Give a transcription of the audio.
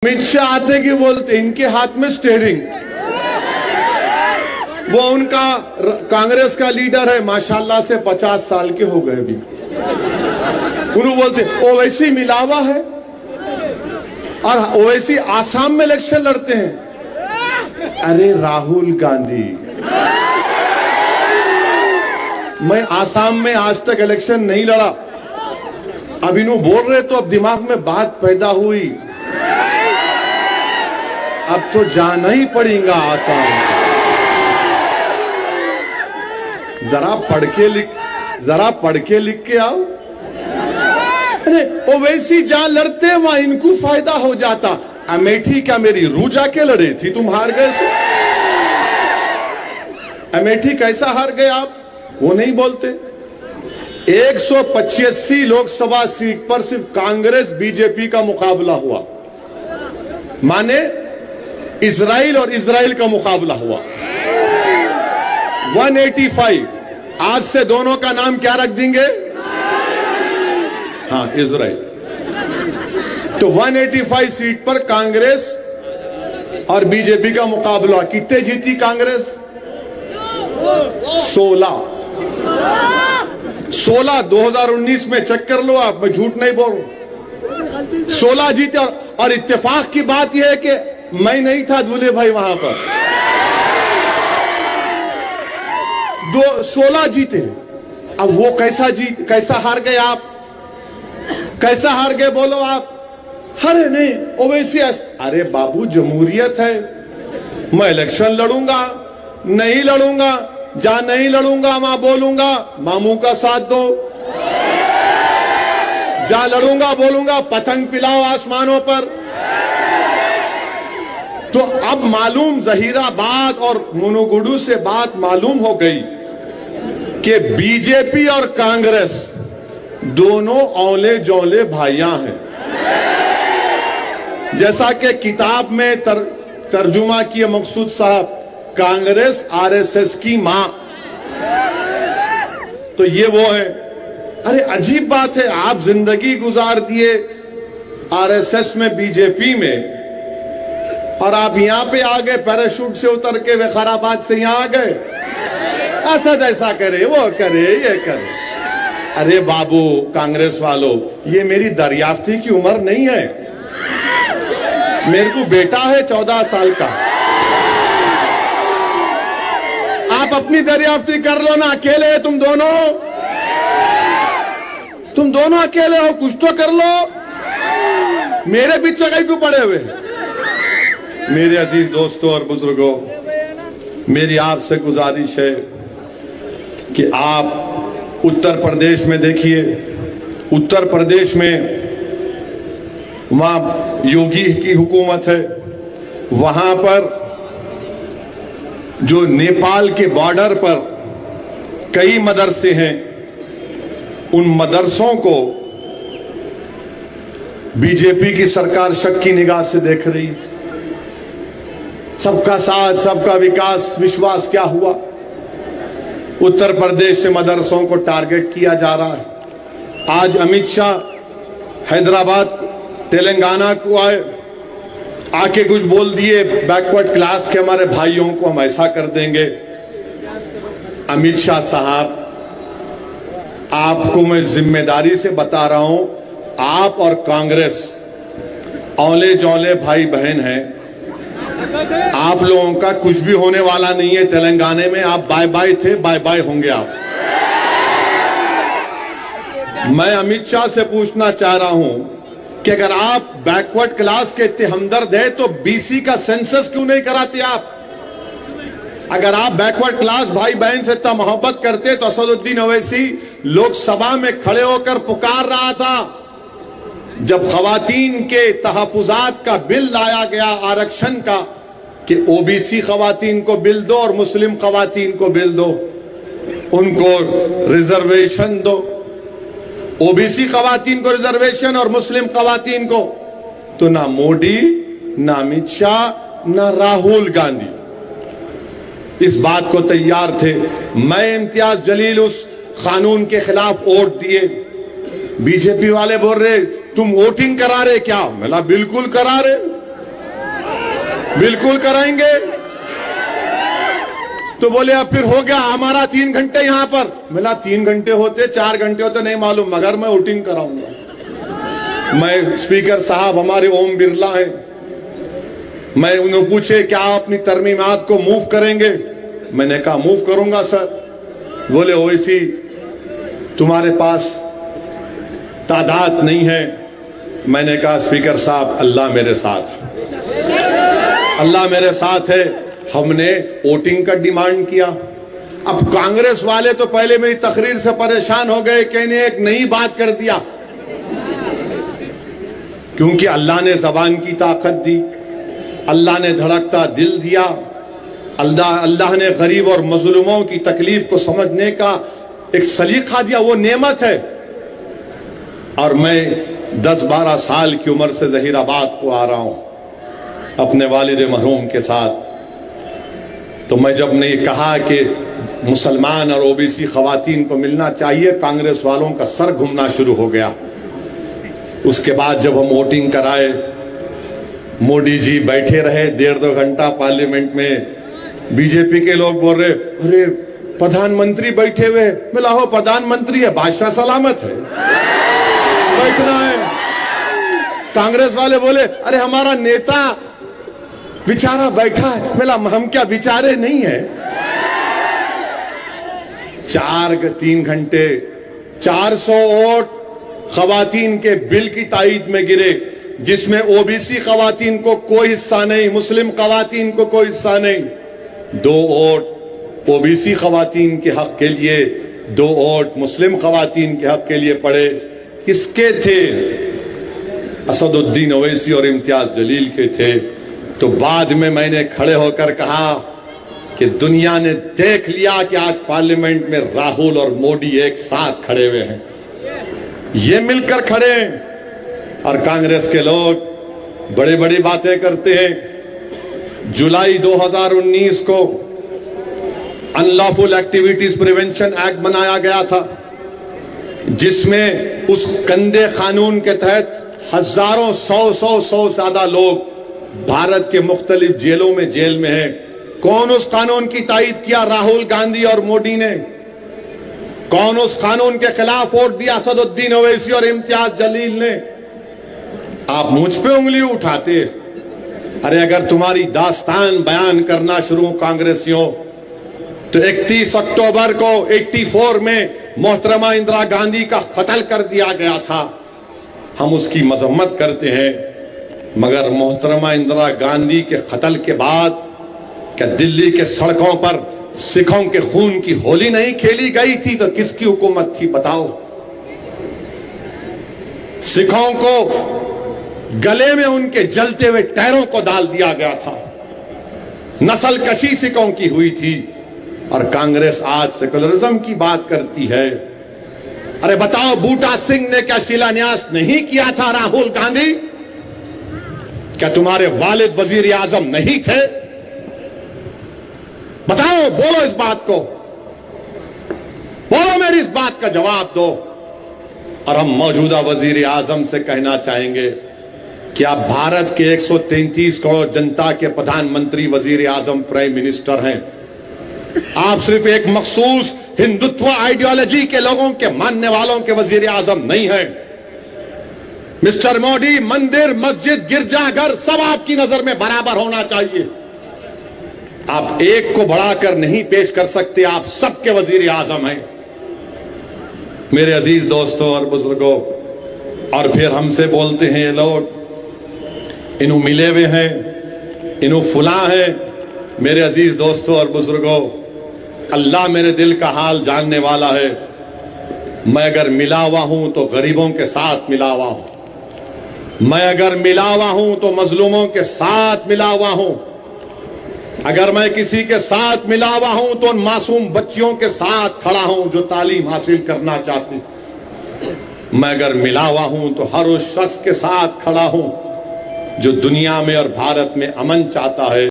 अमित शाह आते कि बोलते इनके हाथ में स्टीयरिंग। वो उनका कांग्रेस का लीडर है, माशाल्लाह से 50 साल के हो गए अभी। उन्होंने बोलते ओवैसी मिलावा है और ओवैसी आसाम में इलेक्शन लड़ते हैं। अरे राहुल गांधी, मैं आसाम में आज तक इलेक्शन नहीं लड़ा। अब इन्हों बोल रहे तो अब दिमाग में बात पैदा हुई, अब तो जाना ही पड़ेगा आसाम। जरा पढ़ के लिख के आओ। अरे ओवैसी जहां लड़ते हैं वहां इनको फायदा हो जाता। अमेठी क्या मेरी रू जाके लड़े थी, तुम हार गए सो? अमेठी कैसा हार गए आप, वो नहीं बोलते। 185 लोकसभा सीट पर सिर्फ कांग्रेस बीजेपी का मुकाबला हुआ, माने इजराइल और इजराइल का मुकाबला हुआ। 185, आज से दोनों का नाम क्या रख देंगे? हाँ, इजराइल। तो 185 सीट पर कांग्रेस और बीजेपी का मुकाबला। कितने जीती कांग्रेस? 16। 2019 में चेक कर लो आप, मैं झूठ नहीं बोल रहा। 16 जीते। और इत्तेफाक की बात यह है कि मैं नहीं था दूल्हे भाई वहां पर। 16 जीते। अब वो कैसा हार गए आप? कैसा हार गए बोलो आप? अरे नहीं ओवैसी। अरे बाबू, जमहूरियत है, मैं इलेक्शन लड़ूंगा नहीं लड़ूंगा, जहां नहीं लड़ूंगा वहां बोलूंगा मामू का साथ दो, जहां लड़ूंगा बोलूंगा पतंग पिलाओ आसमानों पर। तो अब मालूम, जहीराबाद और मुनुगुडू से बात मालूम हो गई कि बीजेपी और कांग्रेस दोनों औले जौले भाइयां हैं। जैसा कि किताब में तर्जुमा किए मकसूद साहब, कांग्रेस आरएसएस की मां, तो ये वो है। अरे अजीब बात है, आप जिंदगी गुजार दिए आरएसएस में, बीजेपी में, और आप यहां पे आ गए पैराशूट से उतर के वखाराबाद से यहां आ गए। असद ऐसा करे, वो करे, ये करे। अरे बाबू कांग्रेस वालों, ये मेरी दरियाफ्ती की उम्र नहीं है। मेरे को बेटा है 14 साल का। आप अपनी दरियाफ्ती कर लो ना, अकेले है तुम दोनों अकेले हो, कुछ तो कर लो। मेरे पीछे कहीं को पड़े हुए। मेरे अजीज दोस्तों और बुजुर्गों, मेरी आपसे गुजारिश है कि आप उत्तर प्रदेश में देखिए। उत्तर प्रदेश में वहां योगी की हुकूमत है। वहां पर जो नेपाल के बॉर्डर पर कई मदरसे हैं, उन मदरसों को बीजेपी की सरकार शक की निगाह से देख रही। सबका साथ, सबका विकास, विश्वास क्या हुआ? उत्तर प्रदेश से मदरसों को टारगेट किया जा रहा है। आज अमित शाह हैदराबाद तेलंगाना को आके कुछ बोल दिए बैकवर्ड क्लास के हमारे भाइयों को हम ऐसा कर देंगे। अमित शाह साहब, आपको मैं जिम्मेदारी से बता रहा हूं, आप और कांग्रेस औले जौले भाई बहन हैं। आप लोगों का कुछ भी होने वाला नहीं है तेलंगाना में। आप बाय बाय थे, बाय बाय होंगे आप। मैं अमित शाह से पूछना चाह रहा हूं कि अगर आप बैकवर्ड क्लास के इतने हमदर्द है तो बीसी का सेंसस क्यों नहीं कराते आप? अगर आप बैकवर्ड क्लास भाई बहन से इतना मोहब्बत करते तो असदुद्दीन ओवैसी लोकसभा में खड़े होकर पुकार रहा था जब खवातीन के तहफुजात का बिल लाया गया, आरक्षण का, कि ओबीसी खवातीन को बिल दो और मुस्लिम खवातीन को बिल दो, उनको रिजर्वेशन दो। ओबीसी खवातीन को रिजर्वेशन और मुस्लिम खवातीन को। तो ना मोदी, ना अमित शाह, ना राहुल गांधी इस बात को तैयार थे। मैं इम्तियाज जलील उस कानून के खिलाफ वोट दिए। बीजेपी वाले बोल रहे तुम वोटिंग करा रहे क्या? मैंने बिल्कुल करा रहे। बिल्कुल कराएंगे। तो बोले अब फिर हो गया हमारा 3 घंटे यहां पर। मिला 3 घंटे होते 4 घंटे होते नहीं मालूम, मगर मैं वोटिंग कराऊंगा। मैं स्पीकर साहब हमारे ओम बिरला हैं, मैं उन्हें पूछे क्या आप अपनी तरमीमात को मूव करेंगे? मैंने कहा मूव करूंगा सर। बोले ओवैसी तुम्हारे पास तादाद नहीं है। मैंने कहा स्पीकर साहब अल्लाह मेरे साथ है, अल्लाह मेरे साथ है। हमने वोटिंग का डिमांड किया। अब कांग्रेस वाले तो पहले मेरी तकरीर से परेशान हो गए, कहने एक नई बात कर दिया, क्योंकि अल्लाह ने जबान की ताकत दी, अल्लाह ने धड़कता दिल दिया, अल्लाह ने गरीब और मजलूमों की तकलीफ को समझने का एक सलीका दिया, वो नेमत है। और मैं 10-12 साल की उम्र से जहीराबाद को आ रहा हूं अपने वालिद मरहूम के साथ। तो मैं जब ने कहा कि मुसलमान और ओबीसी खवातीन को मिलना चाहिए, कांग्रेस वालों का सर घूमना शुरू हो गया। उसके बाद जब हम वोटिंग कराए, मोदी जी बैठे रहे 1.5-2 घंटा पार्लियामेंट में। बीजेपी के लोग बोल रहे अरे प्रधानमंत्री बैठे हुए। मिला हो प्रधानमंत्री है, बादशाह सलामत है, बैठना है। कांग्रेस वाले बोले अरे हमारा नेता बेचारा बैठा है। मिला हम क्या बेचारे नहीं है? 3 घंटे 400 वोट खवातीन के बिल की ताईद में गिरे, जिसमें ओबीसी खवातीन को कोई हिस्सा नहीं, मुस्लिम खवातीन को कोई हिस्सा नहीं। 2 वोट ओबीसी खवातीन के हक के लिए, 2 वोट मुस्लिम खवातीन के हक के लिए पड़े। किसके थे? असदुद्दीन ओवैसी और इम्तियाज जलील के थे। तो बाद में मैंने खड़े होकर कहा कि दुनिया ने देख लिया कि आज पार्लियामेंट में राहुल और मोदी एक साथ खड़े हुए हैं, ये मिलकर खड़े हैं। और कांग्रेस के लोग बड़ी बड़ी बातें करते हैं। जुलाई 2019 को अनलॉफुल एक्टिविटीज प्रिवेंशन एक्ट बनाया गया था, जिसमें उस गंदे कानून के तहत हजारों 100 ज्यादा लोग भारत के मुख्तलिफ जेलों में जेल में हैं। कौन उस कानून की तायीद किया? राहुल गांधी और मोदी ने। कौन उस कानून के खिलाफ वोट दिया? असदुद्दीन ओवैसी और इम्तियाज जलील ने। आप मुझ पे उंगली उठाते। अरे अगर तुम्हारी दास्तान बयान करना शुरू कांग्रेसियों, तो 31 अक्टूबर को 84 में मोहतरमा इंदिरा गांधी का कत्ल कर दिया गया था। हम उसकी मजम्मत करते हैं, मगर मोहतरमा इंदिरा गांधी के कत्ल के बाद क्या दिल्ली के सड़कों पर सिखों के खून की होली नहीं खेली गई थी? तो किसकी हुकूमत थी बताओ? सिखों को गले में उनके जलते हुए टैरों को डाल दिया गया था। नस्ल कशी सिखों की हुई थी। और कांग्रेस आज सेकुलरिज्म की बात करती है। अरे बताओ, बूटा सिंह ने क्या शिलान्यास नहीं किया था? राहुल गांधी, क्या तुम्हारे वालिद वजीर आजम नहीं थे? बताओ, बोलो इस बात को, बोलो, मेरी इस बात का जवाब दो। और हम मौजूदा वजीर आजम से कहना चाहेंगे कि आप भारत के 133 करोड़ जनता के प्रधानमंत्री, वजीर आजम, प्राइम मिनिस्टर हैं। आप सिर्फ एक मखसूस हिंदुत्व आइडियोलॉजी के लोगों के मानने वालों के वजीर आजम नहीं हैं। मिस्टर मोदी, मंदिर, मस्जिद, गिरजाघर सब आपकी नजर में बराबर होना चाहिए। आप एक को बढ़ाकर नहीं पेश कर सकते, आप सबके वजीर आजम हैं। मेरे अजीज दोस्तों और बुजुर्गों, और फिर हमसे बोलते हैं ये लोग इन्हों मिले हुए हैं, इन्हों फुला है। मेरे अजीज दोस्तों और बुजुर्गों, अल्लाह मेरे दिल का हाल जानने वाला है। मैं अगर मिला हुआ हूं तो गरीबों के साथ मिला हुआ हूं। मैं अगर मिला हुआ हूं तो मजलूमों के साथ मिला हुआ हूं। अगर मैं किसी के साथ मिला हुआ हूं तो उन मासूम बच्चियों के साथ खड़ा हूं जो तालीम हासिल करना चाहती। मैं अगर मिला हुआ हूं तो हर उस शख्स के साथ खड़ा हूं जो दुनिया में और भारत में अमन चाहता है।